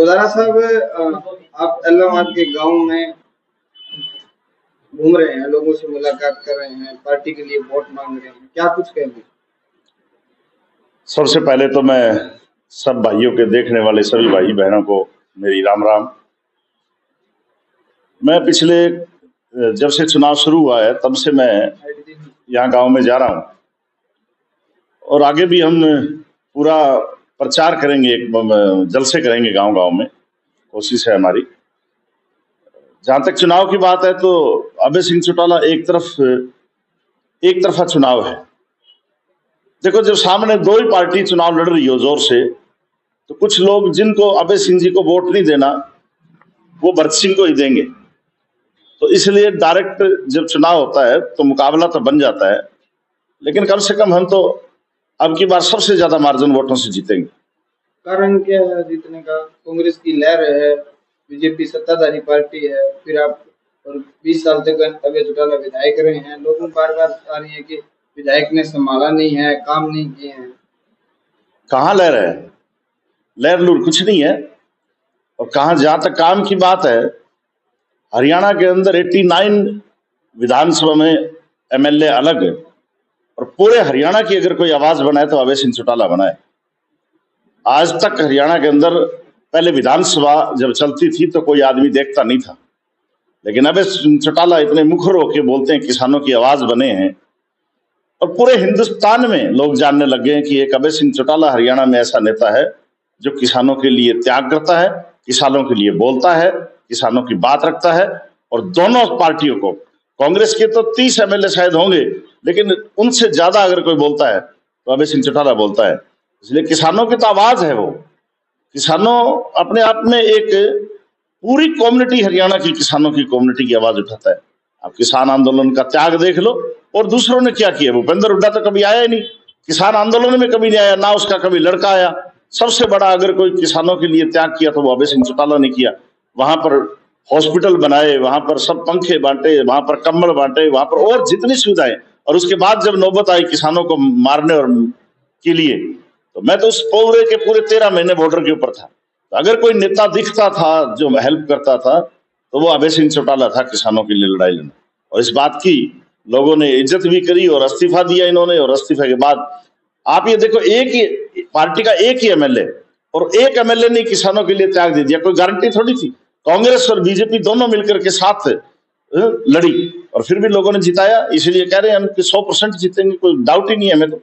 गोदारा साहब, आप इलाहाबाद के गांव में घूम रहे हैं, लोगों से मुलाकात कर रहे हैं, पार्टी के लिए वोट मांग रहे हैं, क्या कुछ कहेंगे? सबसे पहले तो मैं सब भाइयों के देखने वाले सभी भाई बहनों को मेरी राम राम। मैं पिछले जब से चुनाव शुरू हुआ है तब से मैं यहाँ गांव में जा रहा हूँ और आगे भी हम पूरा प्रचार करेंगे, एक जलसे करेंगे गांव गांव में, कोशिश है हमारी। जहां तक चुनाव की बात है तो अभय सिंह चौटाला एक तरफा चुनाव है। देखो, जब सामने दो ही पार्टी चुनाव लड़ रही हो जोर से, तो कुछ लोग जिनको अभय सिंह जी को वोट नहीं देना वो भरत सिंह को ही देंगे। तो इसलिए डायरेक्ट जब चुनाव होता है तो मुकाबला तो बन जाता है, लेकिन कम से कम हम तो अब की बार सबसे ज्यादा मार्जिन वोटों से जीतेंगे। कारण क्या है जीतने का? कांग्रेस की लहर है, बीजेपी सत्ताधारी पार्टी है, फिर आप और 20 साल तक अभय चौटाला विधायक रहे हैं, लोगों बार बार आ रही है कि विधायक ने संभाला नहीं है, काम नहीं किए हैं। कहाँ लहर है? लहर लूर कुछ नहीं है। और कहाँ, जहां तक काम की बात है, हरियाणा के अंदर 89 विधानसभा में एमएलए अलग है और पूरे हरियाणा की अगर कोई आवाज बनाए तो अभय सिंह चौटाला बनाए। आज तक हरियाणा के अंदर पहले विधानसभा जब चलती थी तो कोई आदमी देखता नहीं था, लेकिन अभय सिंह चौटाला इतने मुखर होकर बोलते हैं, किसानों की आवाज बने हैं और पूरे हिंदुस्तान में लोग जानने लग गए हैं कि एक अभय सिंह चौटाला हरियाणा में ऐसा नेता है जो किसानों के लिए त्याग करता है, किसानों के लिए बोलता है, किसानों की बात रखता है। और दोनों पार्टियों को, कांग्रेस के तो 30 एमएलए शायद होंगे, लेकिन उनसे ज्यादा अगर कोई बोलता है तो अभय सिंह चौटाला बोलता है। इसलिए किसानों की तो आवाज है वो। किसानों अपने आप में एक पूरी कम्युनिटी, हरियाणा की किसानों की कम्युनिटी की आवाज उठाता है। आप किसान आंदोलन का त्याग देख लो, और दूसरों ने क्या किया। भूपेंद्र हुड्डा तो कभी आया ही नहीं, किसान आंदोलन में कभी नहीं आया, ना उसका कभी लड़का आया। सबसे बड़ा अगर कोई किसानों के लिए त्याग किया तो वो अभय सिंह चौटाला ने किया। वहां पर हॉस्पिटल बनाए, वहां पर सब पंखे बांटे, वहां पर कम्बल बांटे, वहां पर और जितनी सुविधाएं। और उसके बाद जब नौबत आई किसानों को मारने और के लिए, तो मैं तो उस पूरे के पूरे 13 महीने बॉर्डर के ऊपर था। तो अगर कोई नेता दिखता था जो हेल्प करता था तो वो अभय सिंह चौटाला था किसानों के लिए लड़ाई लड़ना। और इस बात की लोगों ने इज्जत भी करी और इस्तीफा दिया इन्होंने। और इस्तीफे के बाद आप ये देखो, एक ही पार्टी का एक ही एमएलए और एक एमएलए ने किसानों के लिए त्याग दे दिया। कोई गारंटी थोड़ी थी। कांग्रेस और बीजेपी दोनों मिलकर के साथ लड़ी और फिर भी लोगों ने जिताया। इसलिए कह रहे हैं हम कि 100% जीतेंगे, कोई डाउट ही नहीं है हमें तो।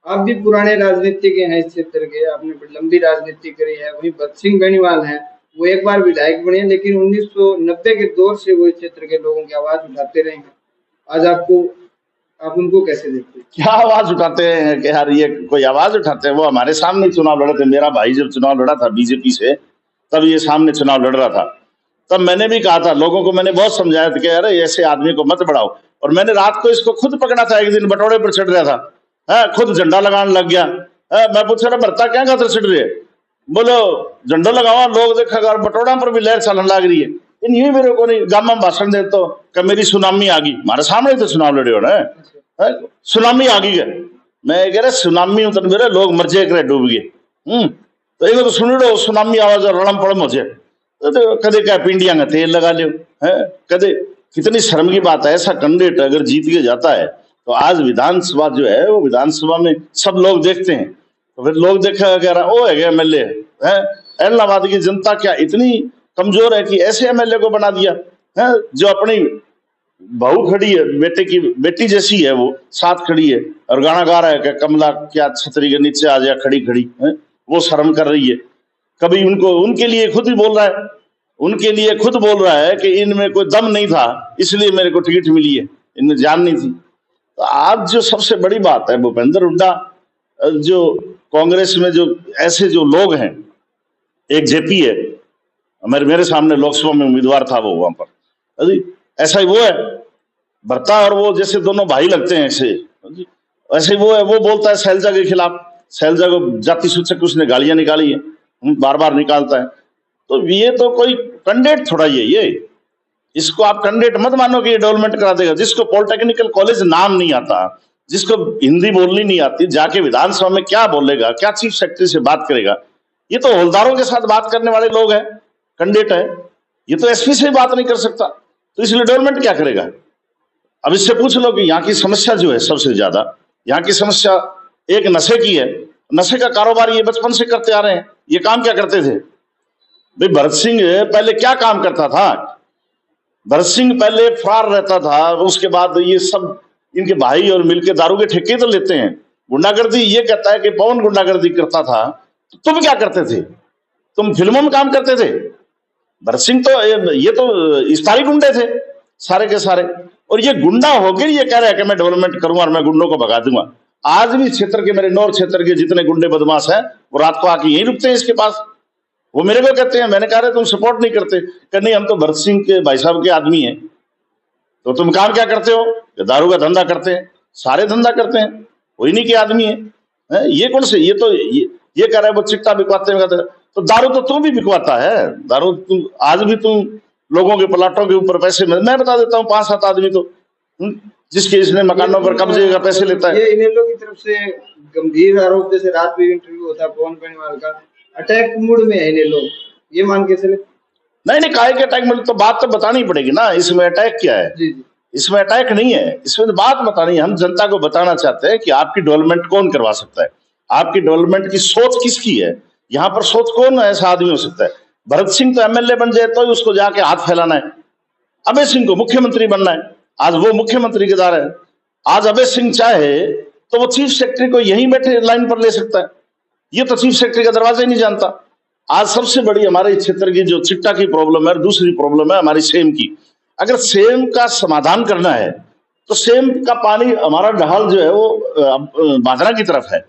आप भी पुराने राजनीतिक हैं इस क्षेत्र के, आपने बड़ी लंबी राजनीति करी है। वहीं भरत सिंह बेनीवाल हैं, वो एक बार विधायक बने, लेकिन 1990 के दौर से वो इस क्षेत्र के लोगों की आवाज उठाते रहे हैं। आज आप उनको कैसे देखते हैं? क्या आवाज उठाते हैं कि यार ये कोई आवाज उठाते हैं? वो हमारे सामने चुनाव लड़े थे। मेरा भाई जब चुनाव लड़ा था बीजेपी से, तब ये सामने चुनाव लड़ रहा था। तब मैंने भी कहा था, लोगों को मैंने बहुत समझाया था कि अरे ऐसे आदमी को मत बढ़ाओ। और मैंने रात को इसको खुद पकड़ा था, एक दिन बटोरे पर चढ़ रहा था, खुद झंडा लगाने लग गया। मैं पूछा रहा, भरता क्या खातर चढ़ रही है? बोलो झंडा लगावा, लोग देखा बटोड़ा पर भी लहर चलन लग रही है। इन ये मेरे को नहीं गामा में भाषण दे तो कि मेरी सुनामी आ गई। हमारे सामने तो चुनाव लड़े हो ना, सुनामी आ गई है। मैं कह रहा सुनामी उतर मेरे लोग मर जाए करे डूब गए। तो एक तो सुन लो सुनामी आवाज और रड़म पड़म हो जाए। तो कदे क्या पिंडिया का तेल लगा लो है, कदे। कितनी शर्म की बात है। ऐसा कैंडिडेट अगर जीत के जाता है तो आज विधानसभा जो है वो विधानसभा में सब लोग देखते हैं। तो फिर लोग देखा कह रहा ओ है एमएलए है। इलाहाबाद की जनता क्या इतनी कमजोर है कि ऐसे एमएलए को बना दिया है, जो अपनी बहू खड़ी है, बेटी जैसी है, वो साथ खड़ी है और गाना गा रहा है कि कमला क्या छतरी के नीचे आ जा खड़ी खड़ी है। वो शर्म कर रही है। कभी उनके लिए खुद ही बोल रहा है, उनके लिए खुद बोल रहा है कि इनमें कोई दम नहीं था इसलिए मेरे को टिकट मिली है, इनमें जान नहीं थी। तो आज जो सबसे बड़ी बात है, भूपेंद्र हुड्डा जो कांग्रेस में जो ऐसे जो लोग हैं, एक जेपी है, मेरे सामने लोकसभा में उम्मीदवार था वो, वहां पर ऐसा ही वो है भरता और वो जैसे दोनों भाई लगते हैं ऐसे वो है। वो बोलता है शैलजा के खिलाफ, शैलजा को जाति सूचक उसने गालियां निकाली है, बार बार निकालता है। तो ये तो कोई कैंडिडेट थोड़ा ही है ये। इसको आप कैंडिडेट मत मानो कि ये डेवलपमेंट करा देगा। जिसको पॉलिटेक्निकल कॉलेज नाम नहीं आता, जिसको हिंदी बोलनी नहीं आती, जाके विधानसभा में क्या बोलेगा, क्या चीफ सेक्रेटरी से बात करेगा, ये तो हवलदारों के साथ बात करने वाले लोग हैं, कैंडिडेट है, ये तो एसपी से बात नहीं कर सकता, तो इसलिए डेवलपमेंट क्या करेगा? अब इससे पूछ लो कि यहाँ की समस्या जो है सबसे ज्यादा, यहाँ की समस्या एक नशे की है। नशे का कारोबार ये बचपन से करते आ रहे हैं। ये काम क्या करते थे भाई? भरत सिंह पहले क्या काम करता था? भरत सिंह पहले फरार रहता था, उसके बाद ये सब इनके भाई और मिलके दारू के ठेके तो लेते हैं। गुंडागर्दी, ये कहता है कि पवन गुंडागर्दी करता था, तो तुम क्या करते थे? तुम फिल्मों में काम करते थे। भरत सिंह तो ये तो इस्तारी गुंडे थे सारे के सारे, और ये गुंडा होकर ये कह रहा है कि मैं डेवलपमेंट करूंगा और मैं गुंडों को भगा दूंगा। आज भी क्षेत्र के, मेरे नौर क्षेत्र के जितने गुंडे बदमाश हैं, वो रात को आके यहीं रुकते हैं इसके पास। वो मेरे को कहते हैं, मैंने कहा तुम सपोर्ट नहीं करते, कि नहीं हम तो भरत सिंह के भाई साहब के आदमी हैं। तो तुम काम क्या करते हो? दारू का धंधा करते हैं, सारे धंधा करते हैं, वही नहीं के आदमी है। ये कौन से? ये तो ये कह रहा है वो चिट्टा बिकवाते हैं, तो दारू तो तू भी बिकवाता है। दारू तुम आज भी तुम लोगों के प्लाटों के ऊपर पैसे, मैं बता देता हूँ 5-7 आदमी तो जिसके इसने मकानों पर कब्जे का पैसे लेता है। ये इनेलो की तरफ से गंभीर आरोप, जैसे रात भी इंटरव्यू होता है पवन बेनीवाल का, अटैक मूड में है इनेलो, ये मान के चले? नहीं, काहे के अटैक में? तो बात तो बतानी पड़ेगी ना, इसमें अटैक क्या है? जी जी, इसमें अटैक नहीं है, इसमें तो बात बतानी है। हम जनता को बताना चाहते हैं कि आपकी डेवलपमेंट कौन करवा सकता है, आपकी डेवलपमेंट की सोच किसकी है, यहाँ पर सोच कौन ऐसा आदमी हो सकता है? भरत सिंह तो एमएलए बन जाए तो उसको जाके हाथ फैलाना है, अभय सिंह को मुख्यमंत्री बनना है, आज वो मुख्यमंत्री के दार है। आज अभय सिंह चाहे तो वो चीफ सेक्रेटरी को यहीं बैठे लाइन पर ले सकता है, ये तो चीफ सेक्रेटरी का दरवाजा ही नहीं जानता। आज सबसे बड़ी हमारे क्षेत्र की जो चिट्टा की प्रॉब्लम है, दूसरी प्रॉब्लम है हमारी सेम की। अगर सेम का समाधान करना है तो सेम का पानी, हमारा ढाल जो है वो बादरा की तरफ है।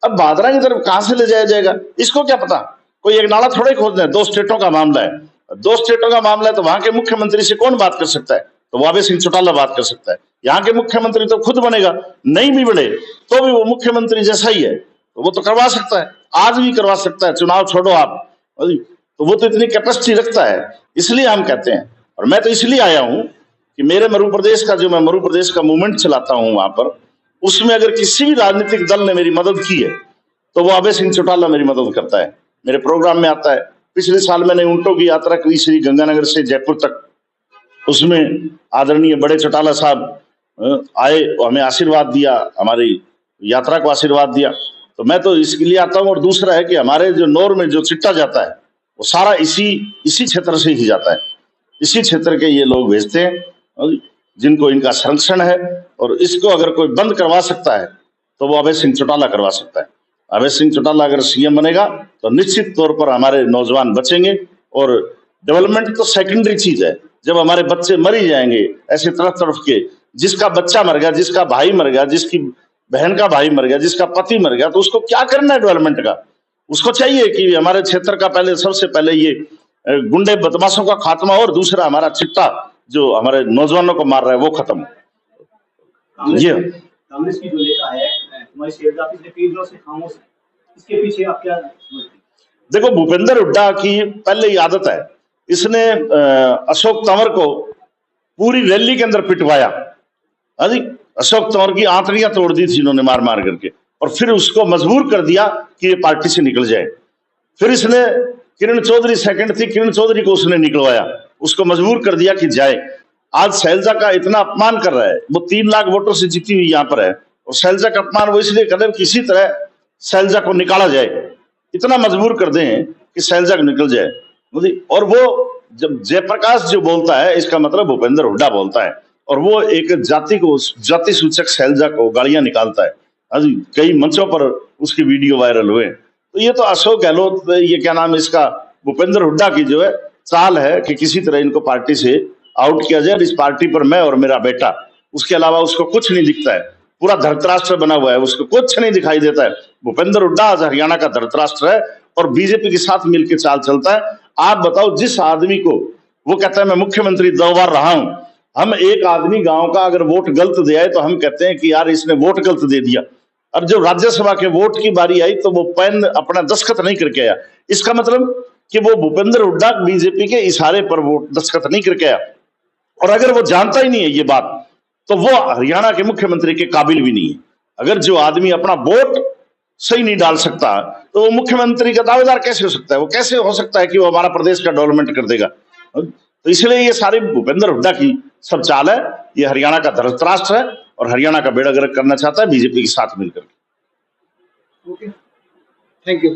अब बादरा की तरफ कहां से ले जाया जाएगा, इसको क्या पता? कोई एक नाला थोड़े खोदना है, 2 स्टेटों का मामला है, 2 स्टेटों का मामला है, तो वहां के मुख्यमंत्री से कौन बात कर सकता है? तो वो अभय सिंह चौटाला बात कर सकता है। यहाँ के मुख्यमंत्री तो खुद बनेगा, नहीं भी बने तो भी वो मुख्यमंत्री जैसा ही है, तो वो तो करवा सकता है, आज भी करवा सकता है। चुनाव छोड़ो आप, तो वो तो इतनी कैपेसिटी रखता है। इसलिए हम कहते हैं, और मैं तो इसलिए आया हूं कि मेरे मरु प्रदेश का, जो मैं मरु प्रदेश का मूवमेंट चलाता हूं वहां पर, उसमें अगर किसी भी राजनीतिक दल ने मेरी मदद की है तो वो अभय सिंह चौटाला मेरी मदद करता है, मेरे प्रोग्राम में आता है। पिछले साल मैंने ऊंटों की यात्रा की श्री गंगानगर से जयपुर तक, उसमें आदरणीय बड़े चौटाला साहब आए और हमें आशीर्वाद दिया, हमारी यात्रा को आशीर्वाद दिया। तो मैं तो इसके लिए आता हूँ। और दूसरा है कि हमारे जो नौर में जो चिट्टा जाता है वो सारा इसी क्षेत्र से ही जाता है, इसी क्षेत्र के ये लोग भेजते हैं जिनको इनका संरक्षण है, और इसको अगर कोई बंद करवा सकता है तो वो अभय सिंह चौटाला करवा सकता है। अभय सिंह चौटाला अगर सीएम बनेगा तो निश्चित तौर पर हमारे नौजवान बचेंगे। और डेवलपमेंट तो सेकेंडरी चीज है, जब हमारे बच्चे मर ही जाएंगे ऐसे तरफ तरफ के, जिसका बच्चा मर गया, जिसका भाई मर गया, जिसकी बहन का भाई मर गया, जिसका पति मर गया, तो उसको क्या करना है डेवलपमेंट का? उसको चाहिए कि हमारे क्षेत्र का पहले, सबसे पहले ये गुंडे बदमाशों का खात्मा, और दूसरा हमारा चिट्टा जो हमारे नौजवानों को मार रहा है वो खत्म हो। ये कांग्रेस की जो नेता है हमारी शेरजा, पिछले 3 दिनों से खामोश है, इसके पीछे आप क्या? देखो, भूपेंद्र हुड्डा की पहले ही आदत है, इसने अशोक तंवर को पूरी रैली के अंदर पिटवाया। अशोक तंवर की आंतड़ियां तोड़ दी थी इन्होंने मार मार करके, और फिर उसको मजबूर कर दिया कि ये पार्टी से निकल जाए। फिर इसने किरण चौधरी सेकंड थी, किरण चौधरी को उसने निकलवाया, उसको मजबूर कर दिया कि जाए। आज शैलजा का इतना अपमान कर रहा है, वो 3 लाख वोटों से जीती हुई यहाँ पर है, और शैलजा का अपमान वो इसलिए कर रहे हैं किसी तरह शैलजा को निकाला जाए, इतना मजबूर कर दें कि शैलजा को निकल जाए। और वो जब जयप्रकाश जो बोलता है, इसका मतलब भूपेंद्र हुड्डा बोलता है, और वो एक जाति सूचक शैलजा को गालियां निकालता है। कई मंचों पर उसकी वीडियो वायरल हुए। तो ये तो अशोक गहलोत, ये क्या नाम है इसका, भूपेंद्र हुड्डा की जो है चाल है कि किसी तरह इनको पार्टी से आउट किया जाए। इस पार्टी पर मैं और मेरा बेटा, उसके अलावा उसको कुछ नहीं दिखता है। पूरा धृतराष्ट्र बना हुआ है, उसको कुछ नहीं दिखाई देता है। भूपेंद्र हुड्डा आज हरियाणा का धृतराष्ट्र है और बीजेपी के साथ मिलकर चाल चलता है। आप बताओ, जिस आदमी को वो कहता है मैं मुख्यमंत्री 2 बार रहा हूं, हम एक आदमी गांव का अगर वोट गलत दे आए तो हम कहते हैं कि यार इसने वोट गलत दे दिया। और जब राज्यसभा के वोट की बारी आई तो वो पेन अपना दस्तखत नहीं करके आया। इसका मतलब कि वो भूपेंद्र हुड्डा बीजेपी के इशारे पर वो दस्तखत नहीं करके आया। और अगर वो जानता ही नहीं है ये बात, तो वो हरियाणा के मुख्यमंत्री के काबिल भी नहीं है। अगर जो आदमी अपना वोट सही नहीं डाल सकता, तो वो मुख्यमंत्री का दावेदार कैसे हो सकता है? वो कैसे हो सकता है कि वो हमारा प्रदेश का डेवलपमेंट कर देगा? तो इसलिए ये सारी भूपेंद्र हुड्डा की सब चाल है। ये हरियाणा का धृतराष्ट्र है और हरियाणा का बेड़ा गर्क करना चाहता है बीजेपी के साथ मिलकर। Okay, thank you.